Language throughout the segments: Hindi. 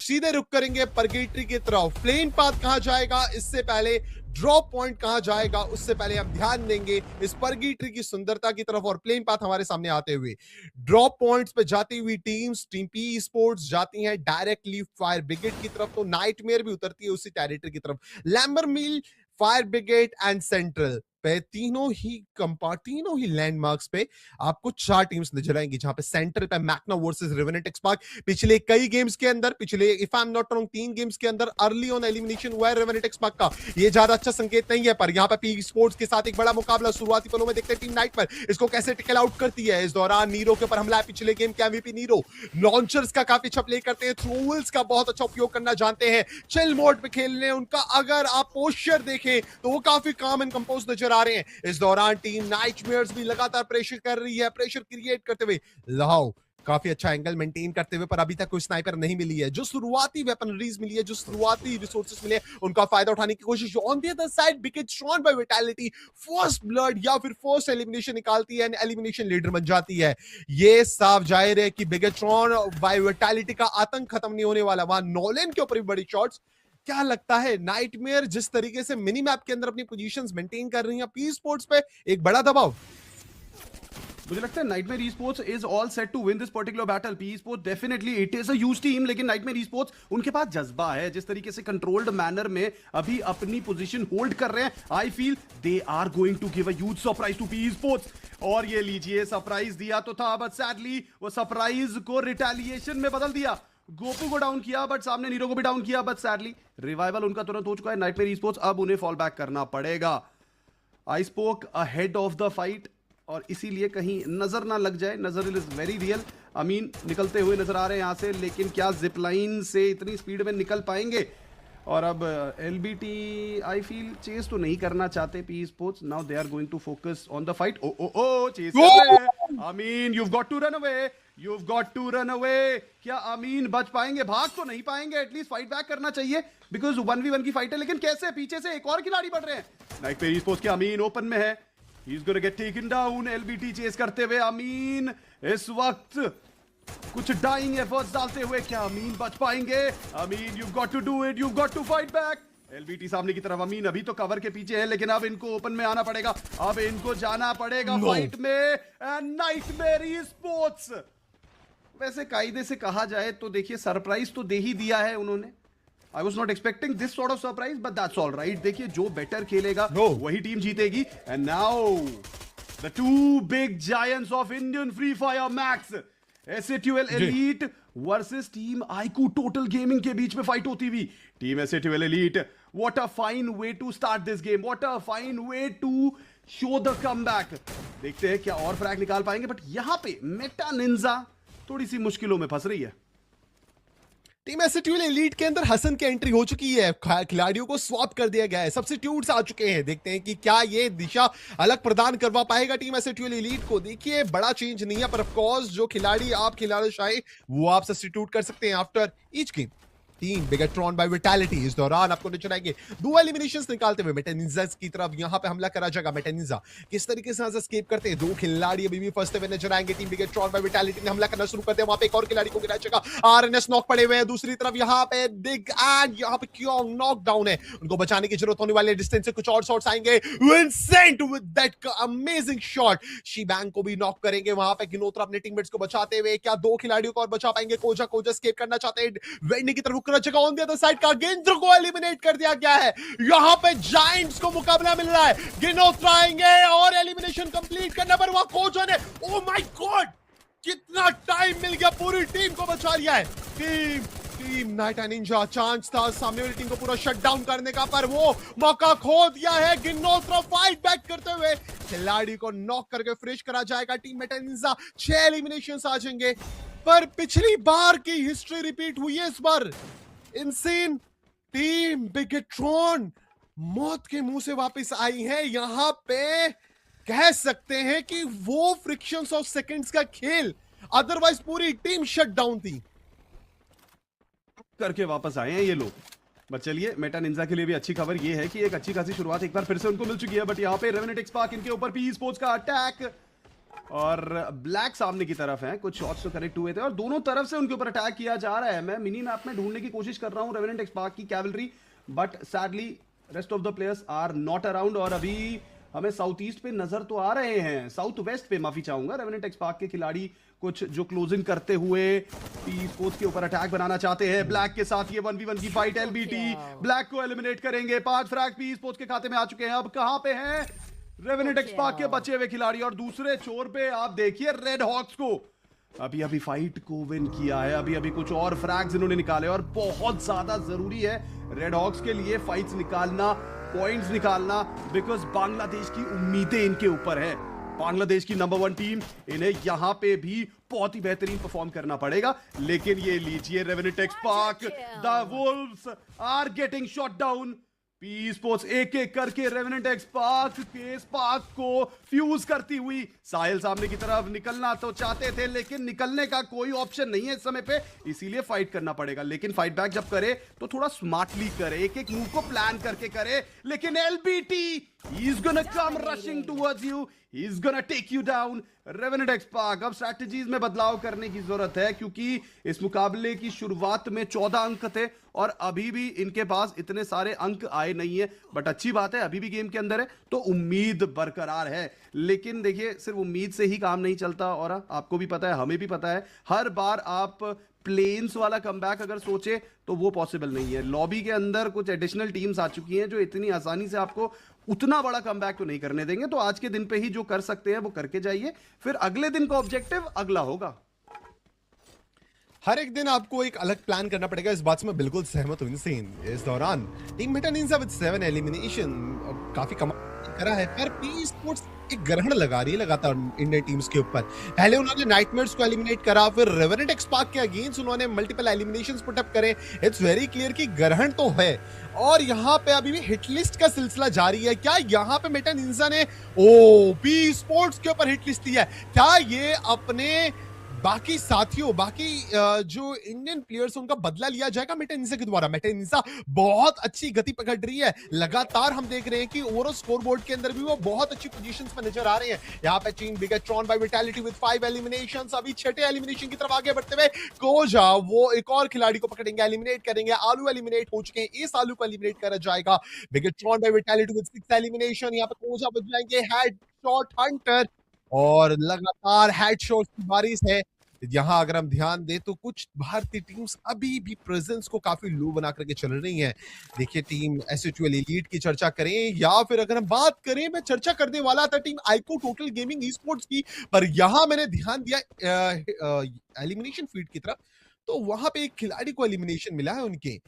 सीधे रुक करेंगे परगेटरी की तरफ। प्लेन पाथ कहां जाएगा इससे पहले, ड्रॉप पॉइंट कहां जाएगा उससे पहले हम ध्यान देंगे इस परगेटरी की सुंदरता की तरफ और प्लेन पाथ हमारे सामने आते हुए। ड्रॉप पॉइंट्स पे जाती हुई टीम्स, टीम पी स्पोर्ट्स जाती हैं डायरेक्टली फायर ब्रिगेड की तरफ, तो नाइटमेयर भी उतरती है उसी टेरिटरी की तरफ। लैम्बरमिल, फायर ब्रिगेड एंड सेंट्रल पे तीनों ही लैंडमार्क्स पे आपको 4 टीम्स नजर आएंगी, जहां पे सेंट्रल पे मैग्ना वर्सेस रेवेनेंट एक्सपार्क। पिछले कई गेम्स के अंदर, पिछले if I am not wrong 3 games के अंदर अर्ली ऑन एलिमिनेशन हुआ है रेवेनेंट एक्सपार्क का। ये ज्यादा अच्छा संकेत नहीं है, पर यहां पे पी स्पोर्ट्स के साथ एक बड़ा मुकाबला शुरुआती पलों में देखते हैं टीम नाइटमेयर इसको कैसे टिकल आउट करती है। इस दौरान नीरो के ऊपर हमला है, पिछले गेम के एमवीपी नीरो लॉन्चर्स का काफी अच्छा प्ले करते हैं, थ्रोवल्स का बहुत अच्छा उपयोग करना जानते हैं, चिल मोड पे खेलने उनका अगर आप पोस्चर देखें तो वो काफी काम एंड कंपोज नजर आ रहे हैं। इस दौरान टीम नाइटमेयर्स भी लगातार प्रेशर कर रही है, प्रेशर क्रिएट करते हुए लहाओ काफी अच्छा एंगल मेंटेन करते हुए, पर अभी तक कोई स्नाइपर नहीं मिली है। जो शुरुआती वेपनरीज मिली है, जो शुरुआती रिसोर्सेज मिले, उनका फायदा उठाने की कोशिश। On the other side Bigetron by Vitality first blood या फिर फर्स्ट एलिमिनेशन निकालती है एंड एलिमिनेशन लीडर बन जाती है। ये साफ जाहिर है कि बिगेट्रॉन बाय विटालिटी का आतंक खत्म नहीं होने वाला। वहां नॉलन के ऊपर भी बड़ी शॉट्स। क्या लगता है नाइटमेयर जिस तरीके से मिनी मैप के अंदर अपनी पोजीशंस मेंटेन कर रही हैं, पी स्पोर्ट्स पे एक बड़ा दबाव। मुझे लगता है Nightmare Esports is all set to win this particular battle. P Sports definitely it is a huge team, लेकिन नाइटमेयर ई-स्पोर्ट्स उनके पास जज्बा है। जिस तरीके से कंट्रोल्ड मैनर में अभी अपनी पोजीशन होल्ड कर रहे हैं, I feel they are going to give a huge surprise to P Sports. और ये लीजिए, सरप्राइज दिया तो था, बट सैडली वो सरप्राइज को रिटेलिएशन में बदल दिया। गोपू को डाउन किया, बट सामने नीरो को भी डाउन किया, बट सैडली रिवाइवल उनका तुरंत हो चुका है। नाइटमेयर ई-स्पोर्ट्स अब उन्हें फॉल बैक करना पड़ेगा। I spoke ahead of the fight, और इसीलिए कहीं नजर ना लग जाए, नजर इज वेरी रियल। अमीन निकलते हुए नजर आ रहे हैं यहां से, लेकिन क्या जिप लाइन से इतनी स्पीड में निकल पाएंगे? और अब एलबीटी आई फील चेस तो नहीं करना चाहते P sports. Now they are going to focus on the fight. Oh oh oh chase कर रहे हैं। Amin you have got to run away, you have got to run away. क्या अमीन बच पाएंगे? भाग तो नहीं पाएंगे, एटलीस्ट फाइट बैक करना चाहिए, बिकॉज 1v1 की फाइट है। लेकिन कैसे? पीछे से एक और खिलाड़ी बढ़ रहे हैं। नाइटमेयर ई-स्पोर्ट्स के अमीन ओपन में है, He's gonna get taken down। LBT chase करते हुए अमीन इस वक्त कुछ डाइंग एफर्ट्स डालते हुए, क्या अमीन बच पाएंगे? अमीन you've got to do it, you've got to fight back। LBT सामने की तरफ, अमीन अभी तो कवर के पीछे है, लेकिन अब इनको ओपन में आना पड़ेगा, अब इनको जाना पड़ेगा फाइट में। एंड नाइटमेयर ई-स्पोर्ट्स, वैसे कायदे से कहा जाए तो देखिए सरप्राइज तो दे ही दिया है उन्होंने। I was not expecting this sort of surprise, but that's all right। देखिए जो बेटर खेलेगा वही टीम जीतेगी। And now the two big giants of Indian Free Fire Max, SATL Elite versus team iQOO Total Gaming के बीच में फाइट होती हुई। Team SATL Elite, what a fine way to start this game, what a fine way to show the comeback। देखते हैं क्या और फ्रैग निकाल पाएंगे, बट यहां पे मेटा निंजा थोड़ी सी मुश्किलों में फंस रही है। टीम एसएटीएल एलीट के अंदर हसन की एंट्री हो चुकी है, खिलाड़ियों को स्वैप कर दिया गया है, सब्स्टिट्यूट्स आ चुके हैं। देखते हैं कि क्या ये दिशा अलग प्रदान करवा पाएगा टीम एसएटीएल एलीट को। देखिए बड़ा चेंज नहीं है, पर ऑफ कोर्स जो खिलाड़ी आप खिलाना चाहे वो आप सब्स्टिट्यूट कर सकते हैं after each game. Team Bigetron by Vitality इस दौरान आपको नजर आएंगे 2 एलिमिनेशंस निकालते हुए मेटानिंजा की तरफ। यहां पे हमला करा जाएगा। मेटानिंजा किस तरीके से एस्केप करते हैं, 2 खिलाड़ी अभी भी फंसते हुए नजर आएंगे। टीम बिगेट्रॉन बाय विटालिटी ने हमला करना शुरू कर दिया, वहां पे एक और खिलाड़ी को गिरा जाएगा। आरएनएस नॉक पड़े हुए हैं, दूसरी तरफ यहां पे बिग एंड यहां पे क्यों नॉक डाउन है, उनको बचाने की जरूरत होने वाली है। डिस्टेंस से कुछ और शॉट्स आएंगे। Vincent with that amazing shot, shebang को भी नॉक करेंगे। वहां पे गिनोत्रा अपने टीममेट्स को बचाते हुए क्या 2 खिलाड़ियों को और बचा पाएंगे? कोजा एस्केप करना चाहते हैं, वेंडी की तरफ रुक रहा जगह। ऑन द अदर साइड का गेंद्र को एलिमिनेट कर दिया गया है। यहां पे जायंट्स को मुकाबला मिल रहा है। गिनोत्रा आएंगे और एलिमिनेशन कंप्लीट करने पर वहां कोचा ने, ओ माय गॉड कितना टाइम मिल गया, पूरी टीम को बचा लिया है। टीम नाइट निंजा चांस था सामने वाली टीम को पूरा शट डाउन करने का, पर वो मौका खो दिया है। गिनोत्रा फाइट बैक करते हुए खिलाड़ी को नॉक करके फ्रेश करा जाएगा। टीम मेटा निंजा 6 एलिमिनेशंस आ जाएंगे, पर पिछली बार की हिस्ट्री रिपीट हुई है इस बार। इनसेन टीम बिगेट्रॉन मौत के मुंह से वापस आई है। यहां पे कह सकते हैं कि वो फ्रिक्शंस ऑफ सेकंड्स का खेल, अदरवाइज पूरी टीम शट डाउन थी, करके वापस आए हैं ये लोग। बट चलिए मेटा निंजा के लिए भी अच्छी खबर ये है कि एक अच्छी खासी शुरुआत एक बार फिर से उनको मिल चुकी है। बट यहाँ पे रेवेनेंट एक्सपार्क इनके ऊपर पी स्पोर्ट्स का अटैक और ब्लैक सामने की तरफ है, कुछ शॉट्स तो कनेक्ट हुए थे और दोनों तरफ से उनके ऊपर अटैक किया जा रहा है। मैं मिनी मैप में ढूंढने की कोशिश कर रहा हूँ रेवेनेंट एक्सपार्क की cavalry, but sadly rest of the players are not around. और अभी हमें साउथ ईस्ट पे नजर तो आ रहे हैं, साउथ वेस्ट पे माफी चाहूंगा, रेवेनेंट एक्सपार्क के खिलाड़ी कुछ जो क्लोजिंग करते हुए पी स्पोर्ट्स के ऊपर अटैक बनाना चाहते हैं। ब्लैक के साथ ये 1v1 की फाइट, एलबीटी ब्लैक को एलिमिनेट करेंगे। 5 फ्रैग पी स्पोर्ट्स के खाते में आ चुके हैं। अब कहां पे हैं रेवेनेंट एक्सपार्क के बचे हुए खिलाड़ी? और दूसरे छोर पे आप देखिए रेड हॉक्स को अभी अभी फाइट को विन किया है, अभी अभी कुछ और फ्रैग्स इन्होंने निकाले और बहुत ज्यादा जरूरी है रेड हॉक्स के लिए फाइट्स निकालना, पॉइंट्स निकालना, बिकॉज बांग्लादेश की उम्मीदें इनके ऊपर है। बांग्लादेश की नंबर 1 टीम, इन्हें यहां पे भी बहुत ही बेहतरीन परफॉर्म करना पड़ेगा। लेकिन ये लीजिए Revenant XSpark, the wolves are getting shot down. P sports एक एक करके रेवेनेंट एक्सपार्क के स्पार्क को फ्यूज करती हुई साहिल सामने की तरफ निकलना तो चाहते थे, लेकिन निकलने का कोई ऑप्शन नहीं है इस समय पे, इसीलिए फाइट करना पड़ेगा। लेकिन फाइट बैक जब करे तो थोड़ा स्मार्टली करे, एक एक मूव को प्लान करके करे। लेकिन LBT he is gonna come rushing towards you, he is gonna take you down. Revenant XSpark अब स्ट्रैटेजीज में बदलाव करने की जरूरत है, क्योंकि इस मुकाबले की शुरुआत में 14 अंक थे और अभी भी इनके पास इतने सारे अंक आए नहीं है। बट अच्छी बात है, अभी भी गेम के अंदर है तो उम्मीद बरकरार है। लेकिन देखिए सिर्फ उम्मीद से ही काम नहीं चलता, और आपको भी पता है, हमें भी पता है, हर बार आप प्लेन्स वाला कमबैक अगर सोचे तो वो पॉसिबल नहीं है। लॉबी के अंदर कुछ एडिशनल टीम्स आ चुकी हैं जो इतनी आसानी से आपको उतना बड़ा कमबैक तो नहीं करने देंगे। तो आज के दिन पे ही जो कर सकते हैं वो करके जाइए, फिर अगले दिन का ऑब्जेक्टिव अगला होगा। हर एक दिन आपको एक अलग प्लान करना पड़ेगा, इस बात से मैं बिल्कुल सहमत हूं। इस दौरान team Meta Ninja with 7 elimination काफी कमाल करा है, पर पी स्पोर्ट्स एक ग्रहण लगा रही है लगातार इंडियन टीम्स के ऊपर। पहले उन्होंने नाइटमेयर्स को एलिमिनेट करा, फिर रेवेनेंट एक्सपार्क के अगेंस्ट उन्होंने मल्टीपल एलिमिनेशंस पुट अप करे। इट्स वेरी क्लियर कि ग्रहण तो है, और यहाँ पे अभी भी हिट लिस्ट का सिलसिला जारी है। क्या यहाँ पे मेटा निंजा ने पी स्पोर्ट्स के ऊपर हिट लिस्ट दी है? क्या ये अपने बाकी साथियों, बाकी जो इंडियन प्लेयर्स उनका बदला लिया जाएगा मेटा निंजा के द्वारा? मेटा निंजा बहुत अच्छी गति पकड़ रही है, लगातार हम देख रहे हैं कि ओवरऑल स्कोरबोर्ड के अंदर भी वो बहुत अच्छी पोजीशंस में नजर आ रहे हैं। यहाँ पे team Bigetron by vitality with 5 eliminations, अभी छठे एलिमिनेशन की तरफ आगे बढ़ते हुए कोजा वो एक और खिलाड़ी को पकड़ेंगे, एलिमिनेट करेंगे। आलू एलिमिनेट हो चुके हैं, इस आलू को एलिमिनेट करा जाएगा। Bigetron by vitality with 6 elimination, यहाँ पे कोजा बच जाएंगे। हेड शॉट हंटर, और लगातार हेडशॉट्स की बारिश है। यहाँ अगर हम ध्यान दें तो कुछ भारतीय टीम्स अभी भी प्रेजेंस को काफी लो बना करके चल रही हैं। देखिए टीम एसएचयूएल एलीट की चर्चा करें, या फिर अगर हम बात करें, मैं चर्चा करने वाला था team आईको total gaming e sports की, पर यहाँ मैंने ध्यान दिया एलिमिनेशन फीड की तरफ, तो वहां पे एक खिलाड़ी को एलिमिनेशन मिला है उनके।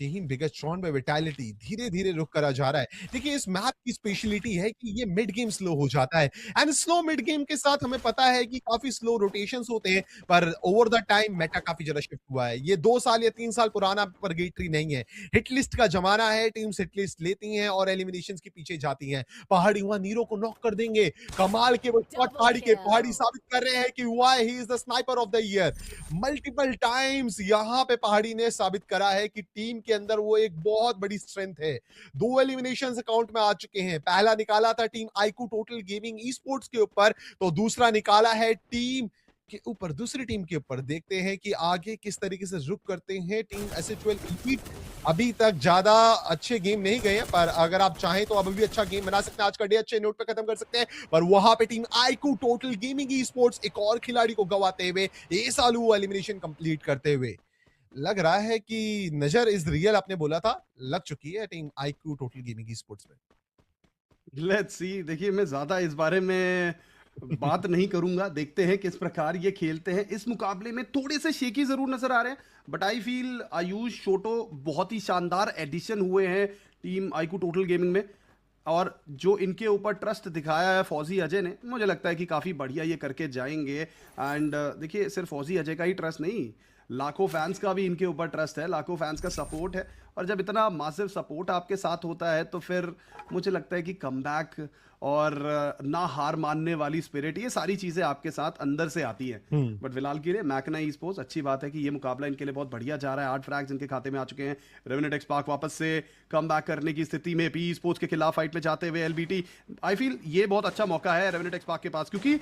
टीम बिगेट्रॉन बाय विटालिटी धीरे धीरे रुक करा जा रहा है। देखिए इस मैप की स्पेशलिटी है कि ये मिड गेम स्लो हो जाता है, एंड स्लो मिड गेम के साथ हमें पता है कि काफी स्लो रोटेशंस होते हैं, पर ओवर द टाइम मेटा काफी ज्यादा शिफ्ट हुआ है। ये 2 साल या 3 साल पुराना परगेटरी नहीं है, हिट लिस्ट का जमाना है। टीम्स हिट लिस्ट लेती हैं और एलिमिनेशंस के पीछे जाती हैं। पहाड़ी वहां नीरो को नॉक कर देंगे, कमाल के वो शॉट पहाड़ी साबित कर रहे हैं कि why he is the sniper of the year. Multiple times यहाँ पे पहाड़ी ने साबित करा है कि टीम के अंदर वो एक बहुत बड़ी स्ट्रेंथ है। 2 एलिमिनेशंस अकाउंट में आ चुके हैं। पहला निकाला था team iQOO total gaming e sports के ऊपर, तो दूसरा निकाला है टीम के ऊपर, दूसरी टीम के ऊपर। देखते हैं कि आगे किस तरीके से रुक करते हैं टीम एसएचयूएल एलीट। अभी तक ज्यादा अच्छे गेम नहीं गए हैं, पर अगर आप चाहें तो अभी भी अच्छा गेम बना सकते हैं। आज का डे अच्छे नोट पे खत्म कर सकते हैं, पर वहां पे team iQOO total gaming e sports एक और खिलाड़ी को गवाते हुए ये सालू एलिमिनेशन कंप्लीट करते हुए लग रहा है कि नजर इज रियल, आपने बोला था, लग चुकी है team IQ total gaming sports में। लेट्स सी, देखिए मैं ज्यादा इस बारे में बात नहीं करूंगा, देखते हैं किस प्रकार ये खेलते हैं। इस मुकाबले में थोड़े से शेकी जरूर नजर आ रहे हैं, बट आई फील आयुष शोटो बहुत ही शानदार एडिशन हुए हैं टीम आईक्यू टोटल गेमिंग में, और जो इनके ऊपर ट्रस्ट दिखाया है फौजी अजय ने, मुझे लगता है कि काफ़ी बढ़िया ये करके जाएंगे। एंड देखिए सिर्फ फौजी अजय का ही ट्रस्ट नहीं, लाखों फैंस का भी इनके ऊपर ट्रस्ट है, लाखों फैंस का सपोर्ट है। और जब इतना मासिव सपोर्ट आपके साथ होता है तो फिर मुझे लगता है कि कमबैक और ना हार मानने वाली स्पिरिट, ये सारी चीज़ें आपके साथ अंदर से आती हैं। बट फिलहाल के लिए मैकना ई स्पोर्ट्स, अच्छी बात है कि ये मुकाबला इनके लिए बहुत बढ़िया जा रहा है। 8 फ्रैग्स इनके खाते में आ चुके हैं। रेवेनेंट एक्सपार्क वापस से कम बैक करने की स्थिति में पी स्पोर्ट्स के खिलाफ फाइट में जाते हुए एलबीटी, आई फील ये बहुत अच्छा मौका है रेवेनेंट एक्सपार्क के पास, क्योंकि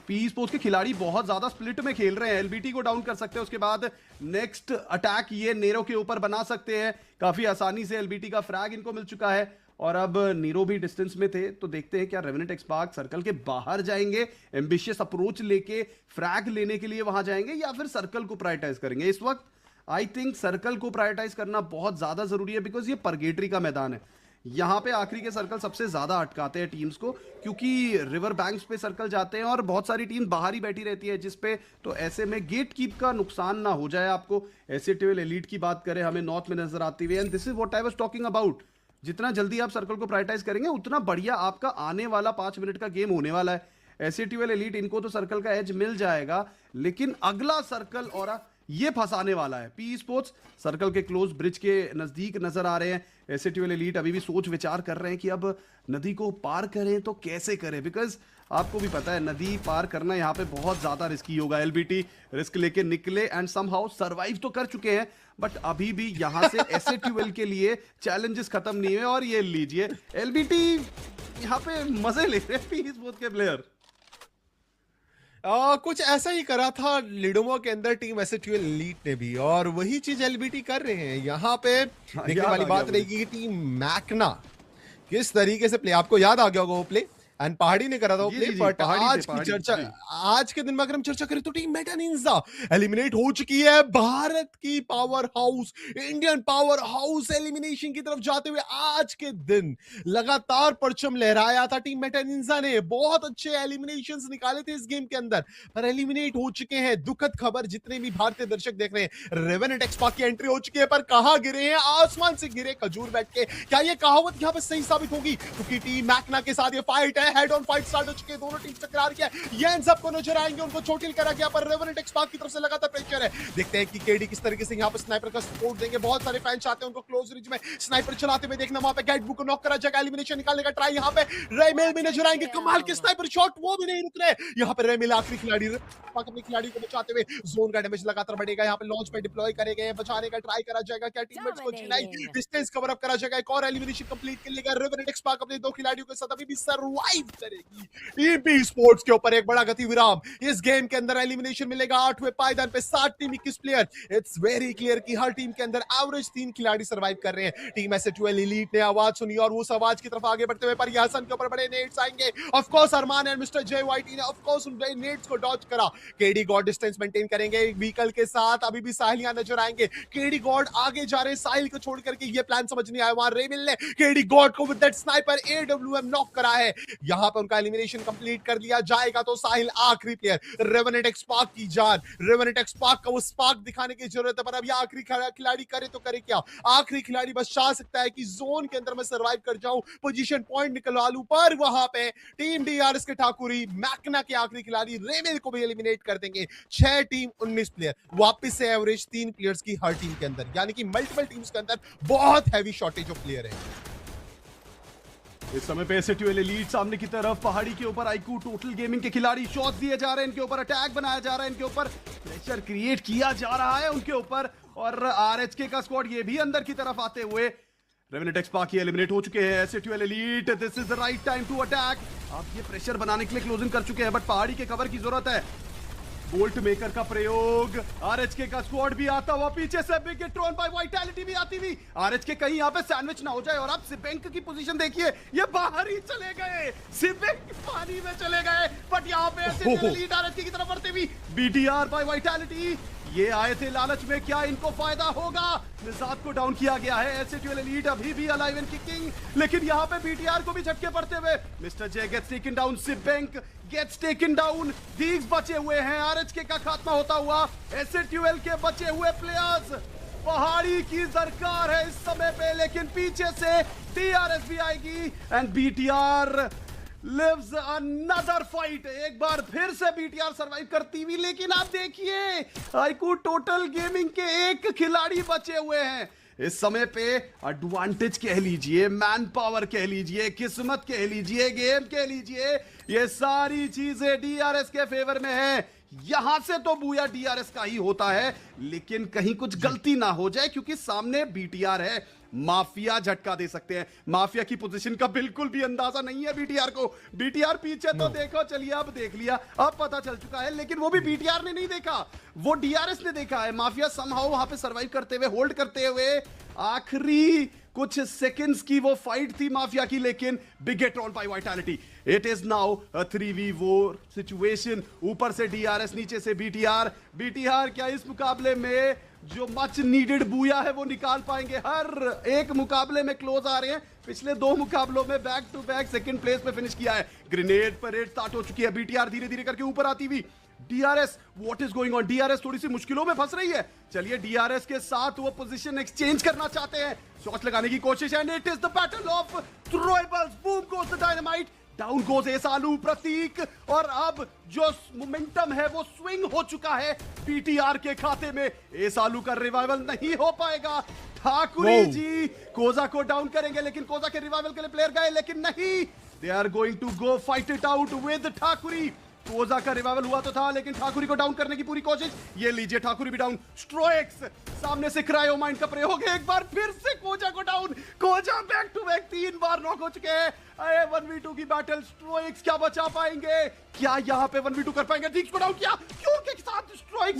पी स्पोर्ट्स के खिलाड़ी बहुत ज्यादा स्प्लिट में खेल रहे हैं। एलबीटी को डाउन कर सकते हैं, उसके बाद नेक्स्ट अटैक ये नेरो के ऊपर बना सकते हैं काफी आसानी से। एलबीटी का फ्रैग इनको मिल चुका है और अब नीरो भी डिस्टेंस में थे, तो देखते हैं क्या रेवेनेंट एक्सपार्क सर्कल के बाहर जाएंगे, एम्बिशियस अप्रोच लेके फ्रैग लेने के लिए वहां जाएंगे, या फिर सर्कल को प्रायोरिटाइज करेंगे। इस वक्त आई थिंक सर्कल को प्रायोरिटाइज करना बहुत ज्यादा जरूरी है, बिकॉज ये परगेटरी का मैदान है। यहां पे आखिरी के सर्कल सबसे ज्यादा अटकाते हैं टीम्स को, क्योंकि रिवर बैंक्स पे सर्कल जाते हैं और बहुत सारी टीम बाहर ही बैठी रहती है जिस पे, तो ऐसे में गेट कीप का नुकसान ना हो जाए आपको। एसएटीएल एलीट की बात करें, हमें नॉर्थ में नजर आती हुई, and this is what I was talking about. जितना जल्दी आप सर्कल को प्रायोरिटाइज करेंगे उतना बढ़िया आपका आने वाला 5 मिनट का गेम होने वाला है। एसएटीएल एलीट इनको तो सर्कल का एज मिल जाएगा, लेकिन अगला सर्कल और ये फंसाने वाला है। पी स्पोर्ट्स सर्कल के क्लोज ब्रिज के नजदीक नजर आ रहे हैं। एसएटीएल एलीट अभी भी सोच विचार कर रहे हैं कि अब नदी को पार करें तो कैसे करें, बिकॉज आपको भी पता है नदी पार करना यहाँ पे बहुत ज्यादा रिस्की होगा। एलबीटी रिस्क लेके निकले एंड समहाउ सरवाइव तो कर चुके हैं, बट अभी भी यहाँ से एसएटीएल के लिए चैलेंजेस खत्म नहीं हुए। और ये लीजिए एलबीटी यहाँ पे मजे ले रहे हैं पी स्पोर्ट्स के प्लेयर। कुछ ऐसा ही करा था लिडोमो के अंदर टीम एसएटीएल एलीट ने भी, और वही चीज एलबीटी कर रहे हैं यहाँ पे। देखने वाली बात रहेगी कि टीम मैकना किस तरीके से प्ले, आपको याद आ गया होगा वो प्ले, एंड पहाड़ी ने करा था वो प्ले। बट आज के दिन में अगर हम चर्चा करें तो टीम मेटा निंजा एलिमिनेट हो चुकी है। भारत की power house, Indian power house elimination की तरफ जाते हुए आज के दिन लगातार परचम लहराया था टीम मेटा निंजा ने। बहुत अच्छे एलिमिनेशंस निकाले थे इस गेम के अंदर, पर एलिमिनेट हो चुके हैं। दुखद खबर, जितने भी भारतीय दर्शक देख रहे हैं, रेवेनेंट एक्सपार्क की एंट्री हो चुकी है, पर कहां गिरे हैं? आसमान से गिरे खजूर बैठ के। क्या ये कहावत यहां पर सही साबित होगी? क्योंकि टीम मैकना के साथ ये फाइट है, हेड ऑन फाइट स्टार्ट हो चुकी है, दोनों टीम टकरा रही है। ये सबको नजर आएंगे, उनको चोटिल करा गया, पर रेवेनेंट एक्सपार्क की तरफ से लगातार प्रेशर है। देखते हैं कि केडी किस तरीके से यहां पर स्नाइपर का सपोर्ट देंगे। बहुत सारे फैन चाहते हैं उनको क्लोज रेंज में स्नाइपर चलाते हुए देखना। वहां पे गेट बुक को नॉक करा जाएगा, एलिमिनेशन निकालने का ट्राई। यहां पे रेमेल भी नजर आएंगे, कमाल के स्नाइपर शॉट, वो भी नहीं रुक रहे। यहां पे रेमेल आखिरी खिलाड़ी अपने खिलाड़ी को बचाते हुए, जोन का डैमेज लगातार बढ़ेगा। यहां पे लॉन्च पे डिप्लॉय करेंगे, बचाने का ट्राई करा जाएगा। क्या टीममेट्स को जीना ही, डिस्टेंस कवर अप करा जाएगा। एक और एलिमिनेशन कंप्लीट कर लेगा रेवेनेंट एक्सपार्क अपने 2 खिलाड़ियों के साथ, अभी भी सर्वाइव करेगी। ईपी स्पोर्ट्स के ऊपर एक बड़ा गति विराम। इस गेम के अंदर एलिमिनेशन मिलेगा 8वें पायदान पे 7 team 21 player. It's very clear कि हर टीम के अंदर एवरेज 3 खिलाड़ी सर्वाइव कर रहे हैं। टीम एसएटीएल एलीट ने आवाज सुनी और उस आवाज की तरफ आगे बढ़ते हुए, पर हसन के ऊपर बड़े नेट्स आएंगे। Of course Arman and mister J YT ने ऑफ कोर्स उन नेट्स को डॉज करा। केडी गॉड डिस्टेंस मेंटेन करेंगे व्हीकल के साथ। अभी भी साहिल यहां नजर आएंगे। केडी गॉड आगे जा रहे हैं, साहिल को छोड़ करके। ये प्लान समझ नहीं आया वहां रेमिल ने केडी गॉड को with that sniper AWM knock करा है। यहां पर उनका एलिमिनेशन कंप्लीट कर लिया जाएगा, तो साहिल आखिरी प्लेयर। रेवेनेंट एक्सपार्क की जान, रेवेनेंट एक्सपार्क का वो स्पार्क दिखाने की जरूरत है, पर अब ये आखिरी खिलाड़ी करे तो करे क्या? आखिरी खिलाड़ी बस चाह सकता है कि जोन के अंदर मैं सर्वाइव कर जाऊं, पोजीशन पॉइंट निकलवा लूं, पर वहां पे टीम डीआरएस के ठाकुरी मैकना के आखिरी खिलाड़ी रेमेल को भी एलिमिनेट कर देंगे। 6 टीम 19 प्लेयर, वापस से एवरेज 3 प्लेयर्स की हर टीम के अंदर, यानी कि मल्टीपल टीम्स के अंदर बहुत हैवी शॉर्टेज ऑफ प्लेयर है। इस समय पे एसएटीएल एलीट सामने की तरफ, पहाड़ी के ऊपर आईक्यू टोटल गेमिंग के खिलाड़ी शॉट्स दिए जा रहे हैं, इनके ऊपर अटैक बनाया जा रहा है, इनके ऊपर प्रेशर क्रिएट किया जा रहा है उनके ऊपर। और आरएचके का स्क्वाड ये भी अंदर की तरफ आते हुए, रेवेनेंट एक्सपार्क एलिमिनेट हो चुके हैं। SATL elite, this is the right time to attack. आप ये प्रेशर बनाने के लिए क्लोजिंग कर चुके हैं, बट पहाड़ी के कवर की जरूरत है। बोल्ट मेकर का प्रयोग, आरएचके का स्क्वाड भी आता हुआ पीछे से, बिग ट्रोन बाय वाइटैलिटी भी आती हुई। आरएचके कहीं यहाँ पे सैंडविच ना हो जाए। और आप सिबेंक की पोजीशन देखिए, ये बाहर ही चले गए, सिबेंक पानी में चले गए, बट यहाँ पे एसएटीएल एलीट आरएचके की तरफ बढ़ते हुई। बीटीआर बाय वाइटैलिटी, ये आए थे लालच में, क्या इनको फायदा होगा? निजात को डाउन किया गया है। एसएटीएल एलीट अभी भी अलाइव एंड किकिंग, लेकिन यहाँ पे बीटीआर को भी झटके पड़ते हुए। Mister J gets taken down, सिबेंक गेट्स टेकन डाउन, दीग्स बचे हुए हैं। आरएचके का खात्मा होता हुआ, एसएटीएल के बचे हुए प्लेयर्स। पहाड़ी की सरकार है इस समय पे, लेकिन पीछे से टीआरएस भी आएगी and BTR lives another fight। एक बार फिर से बीटीआर सर्वाइव करती हुई, लेकिन आप देखिए आईक्यू टोटल गेमिंग के 1 खिलाड़ी बचे हुए हैं इस समय पे। एडवांटेज कह लीजिए, मैन पावर कह लीजिए, किस्मत कह लीजिए, गेम कह लीजिए, ये सारी चीजें डीआरएस के फेवर में है। यहां से तो बूया डीआरएस का ही होता है, लेकिन कहीं कुछ गलती ना हो जाए, क्योंकि सामने बीटीआर है। माफिया झटका दे सकते हैं। माफिया की पोजीशन का बिल्कुल भी अंदाजा नहीं है बीटीआर को। बीटीआर पीछे तो देखो, चलिए अब देख लिया, अब पता चल चुका है, लेकिन वो भी बीटीआर ने नहीं देखा, वो डीआरएस ने देखा है। माफिया समहाउ वहां पे सर्वाइव करते हुए, होल्ड करते हुए, आखिरी कुछ सेकंड्स की वो फाइट थी माफिया की, लेकिन big get on by Vitality. It is now a 3v4 situation. ऊपर से डीआरएस, नीचे से बीटीआर। बीटीआर क्या इस मुकाबले में जो मच नीडेड बूया है वो निकाल पाएंगे? हर एक मुकाबले में क्लोज आ रहे हैं। पिछले 2 मुकाबलों में back to back second place पे फिनिश किया है। ग्रेनेड परेड स्टार्ट हो चुकी है। बीटीआर धीरे धीरे करके ऊपर आती हुई। DRS, what is going on? DRS थोड़ी सी मुश्किलों में फंस रही है। चलिए डीआरएस के साथ वो पोजीशन एक्सचेंज करना चाहते हैं, शॉट लगाने की कोशिश है। It is the battle of throwables. Boom goes the dynamite, down goes एसालू प्रतीक, और अब जो मोमेंटम है वो स्विंग हो चुका है बीटीआर के खाते में। एसालू का रिवाइवल नहीं हो पाएगा। ठाकुरी जी कोजा को डाउन करेंगे, लेकिन कोजा के रिवाइवल के लिए प्लेयर गए, लेकिन नहीं, they are going to go fight it out with Thakuri. कोजा का रिवाइवल हुआ तो था, लेकिन ठाकुरी को डाउन करने की पूरी कोशिश। ये लीजिए, ठाकुरी भी डाउन। स्ट्रोएक्स सामने से क्रायो माइंड का प्रयोग, एक बार फिर से कोजा को डाउन। कोजा बैक टू बैक 3 बार नॉक हो चुके हैं। 1v2 की बैटल, स्ट्रोएक्स क्या बचा पाएंगे? क्या यहां पे 1v2 कर पाएंगे? डीक्स को डाउन किया, क्यों के साथ स्ट्रोएक्स